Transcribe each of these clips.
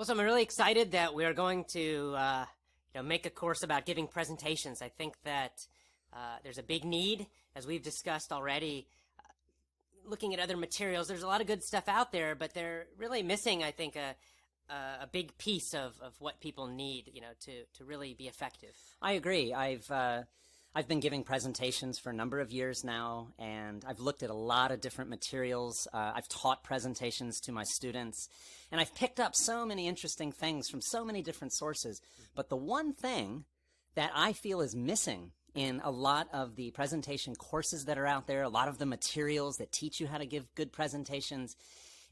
Well, so I'm really excited that we're going to, make a course about giving presentations. I think that there's a big need, as we've discussed already. Looking at other materials, there's a lot of good stuff out there, but they're really missing, I think, a big piece of what people need, to really be effective. I agree. I've been giving presentations for a number of years now, and I've looked at a lot of different materials. I've taught presentations to my students, and I've picked up so many interesting things from so many different sources. But the one thing that I feel is missing in a lot of the presentation courses that are out there, a lot of the materials that teach you how to give good presentations,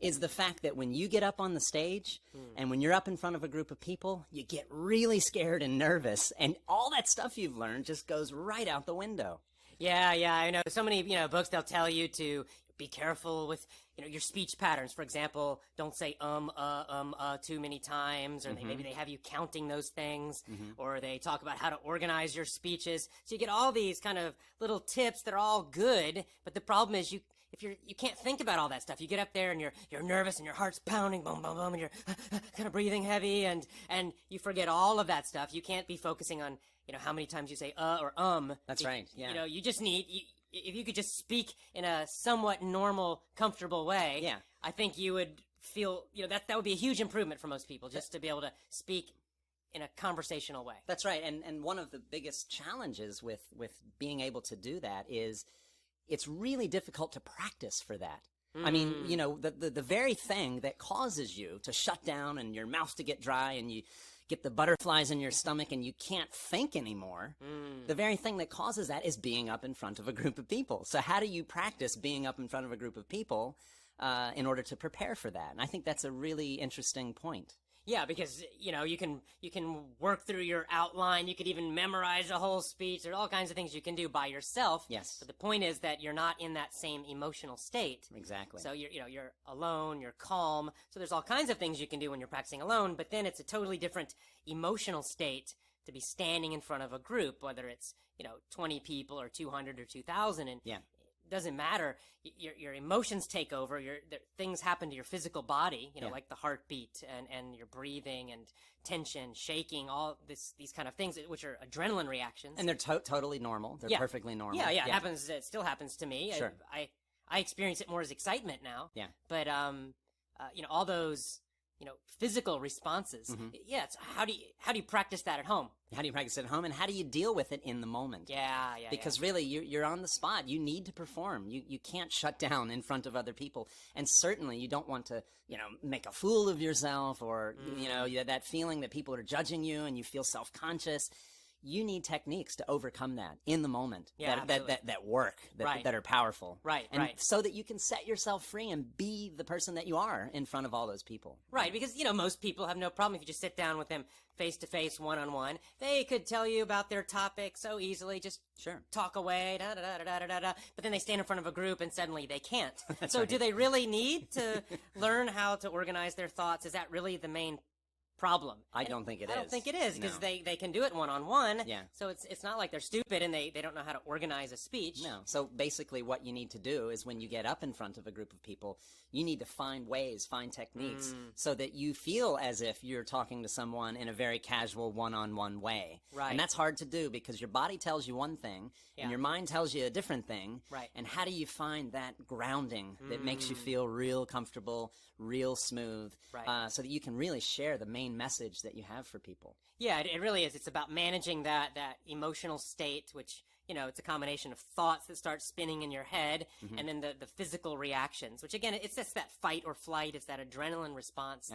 is the fact that when you get up on the stage and when you're up in front of a group of people, you get really scared and nervous, and all that stuff you've learned just goes right out the window. Yeah, I know. So many, books, they'll tell you to be careful with, your speech patterns. For example, don't say too many times, or maybe they have you counting those things, or they talk about how to organize your speeches. So you get all these kind of little tips that are all good, but the problem is you can't think about all that stuff. You get up there and you're nervous and your heart's pounding, boom, boom, boom, and you're kind of breathing heavy, and you forget all of that stuff. You can't be focusing on, how many times you say or That's right, yeah. You just need, if you could just speak in a somewhat normal, comfortable way, yeah, I think you would feel, that would be a huge improvement for most people, just to be able to speak in a conversational way. That's right, and one of the biggest challenges with being able to do that is it's really difficult to practice for that. I mean, the very thing that causes you to shut down and your mouth to get dry and you get the butterflies in your stomach and you can't think anymore, the very thing that causes that is being up in front of a group of people. So how do you practice being up in front of a group of people in order to prepare for that? And I think that's a really interesting point. Yeah, because, you can work through your outline. You could even memorize a whole speech. There are all kinds of things you can do by yourself. Yes. But the point is that you're not in that same emotional state. Exactly. So you're alone, you're calm. So there's all kinds of things you can do when you're practicing alone, but then it's a totally different emotional state to be standing in front of a group, whether it's, 20 people or 200 or 2,000. And yeah. Doesn't matter. Your emotions take over. Things happen to your physical body, like the heartbeat and your breathing and tension, shaking, all these kind of things, which are adrenaline reactions. And they're totally normal. They're perfectly normal. Yeah. It happens. It still happens to me. Sure. I experience it more as excitement now. Yeah. But all those physical responses. Yeah. It's how do you practice that at home? How do you practice it at home, and how do you deal with it in the moment? Yeah. Because really, you're on the spot. You need to perform. You can't shut down in front of other people, and certainly you don't want to, make a fool of yourself, or that feeling that people are judging you, and you feel self-conscious. You need techniques to overcome that in the moment. Yeah, that work, that are powerful. Right. So that you can set yourself free and be the person that you are in front of all those people. Right, because, most people have no problem if you just sit down with them face-to-face, one-on-one. They could tell you about their topic so easily, just talk away, da-da-da-da-da-da-da. But then they stand in front of a group and suddenly they can't. So do they really need to learn how to organize their thoughts? Is that really the main problem? I don't think it is. I don't think it is, because they can do it one-on-one. Yeah. So it's not like they're stupid and they don't know how to organize a speech. No. So basically what you need to do is when you get up in front of a group of people, you need to find techniques so that you feel as if you're talking to someone in a very casual one-on-one way. Right. And that's hard to do because your body tells you one thing and your mind tells you a different thing. Right. And how do you find that grounding that makes you feel real comfortable, real smooth, so that you can really share the main message that you have for people? Yeah, it really is. It's about managing that emotional state, which, it's a combination of thoughts that start spinning in your head, and then the physical reactions, which again, it's just that fight or flight. It's that adrenaline response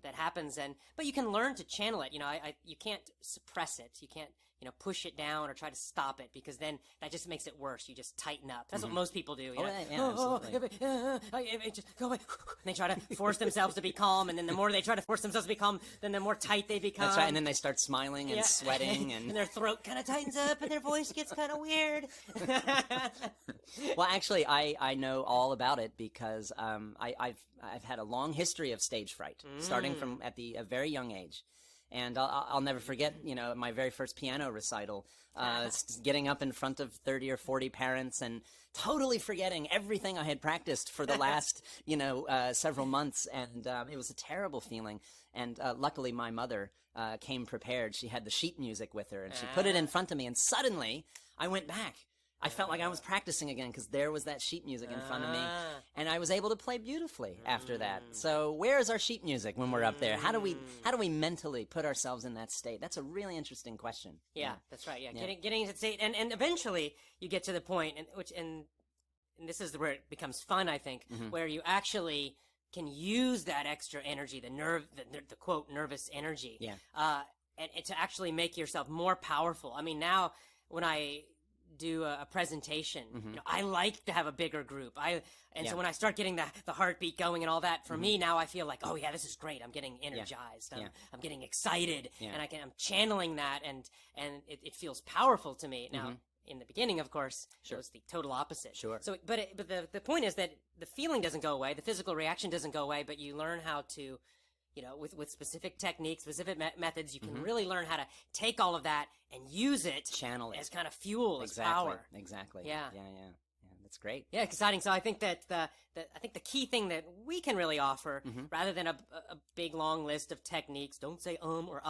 that happens. But you can learn to channel it. You can't suppress it. You can't, push it down or try to stop it, because then that just makes it worse. You just tighten up. That's what most people do. Just go away. And they try to force themselves to be calm, and then the more they try to force themselves to be calm, then the more tight they become. That's right, and then they start smiling and sweating. And their throat kind of tightens up, and their voice gets kind of weird. Well, actually, I know all about it because I've had a long history of stage fright, starting from at a very young age. And I'll never forget, my very first piano recital, getting up in front of 30 or 40 parents and totally forgetting everything I had practiced for the last, several months. And it was a terrible feeling. And luckily, my mother came prepared. She had the sheet music with her, and she put it in front of me. And suddenly, I went back. I felt like I was practicing again because there was that sheet music in front of me, and I was able to play beautifully after that. So where is our sheet music when we're up there? How do we mentally put ourselves in that state? That's a really interesting question. Yeah, that's right. Yeah, getting into the state, and eventually you get to the point, and this is where it becomes fun, I think, where you actually can use that extra energy, the quote nervous energy, and to actually make yourself more powerful. I mean, now when I do a presentation, I like to have a bigger group. So when I start getting the heartbeat going and all that, for me now I feel like, oh yeah, this is great. I'm getting energized. I'm getting excited, and I'm channeling that, and it feels powerful to me now. In the beginning, of course, it was the total opposite. Sure. So, but the point is that the feeling doesn't go away, the physical reaction doesn't go away, but you learn how to, with specific techniques, specific methods, you can really learn how to take all of that and use it, channel it as kind of fuel, as power. Exactly. Yeah. That's great. Yeah, exciting. So I think that the key thing that we can really offer, rather than a big long list of techniques, don't say or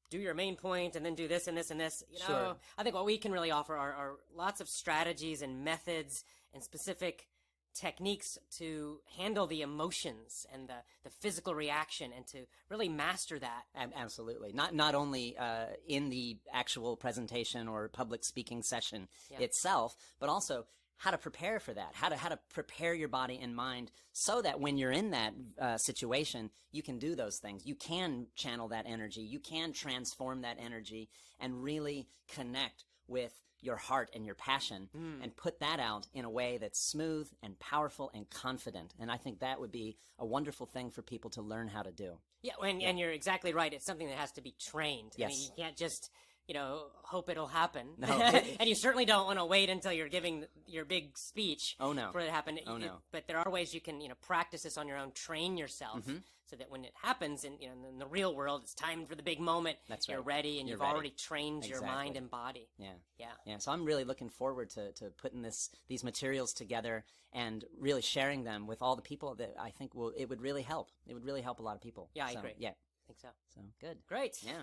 do your main point and then do this and this and this. Sure. I think what we can really offer are lots of strategies and methods and specific techniques to handle the emotions and the physical reaction, and to really master that. Absolutely. Not only in the actual presentation or public speaking session itself, but also how to prepare for that, how to prepare your body and mind so that when you're in that situation, you can do those things. You can channel that energy. You can transform that energy and really connect with your heart and your passion and put that out in a way that's smooth and powerful and confident. And I think that would be a wonderful thing for people to learn how to do. Yeah, and you're exactly right. It's something that has to be trained. Yes. I mean, you can't just hope it'll happen. No. And you certainly don't want to wait until you're giving your big speech Oh, no. for it to happen. Oh, no. But there are ways you can, practice this on your own, train yourself, so that when it happens in the real world, it's time for the big moment. That's right. You're ready, and You're you've ready. already trained your mind and body. Yeah. So I'm really looking forward to putting these materials together and really sharing them with all the people that I think it would really help. It would really help a lot of people. Yeah, I So, agree. Yeah. I think so. So good. Great. Yeah.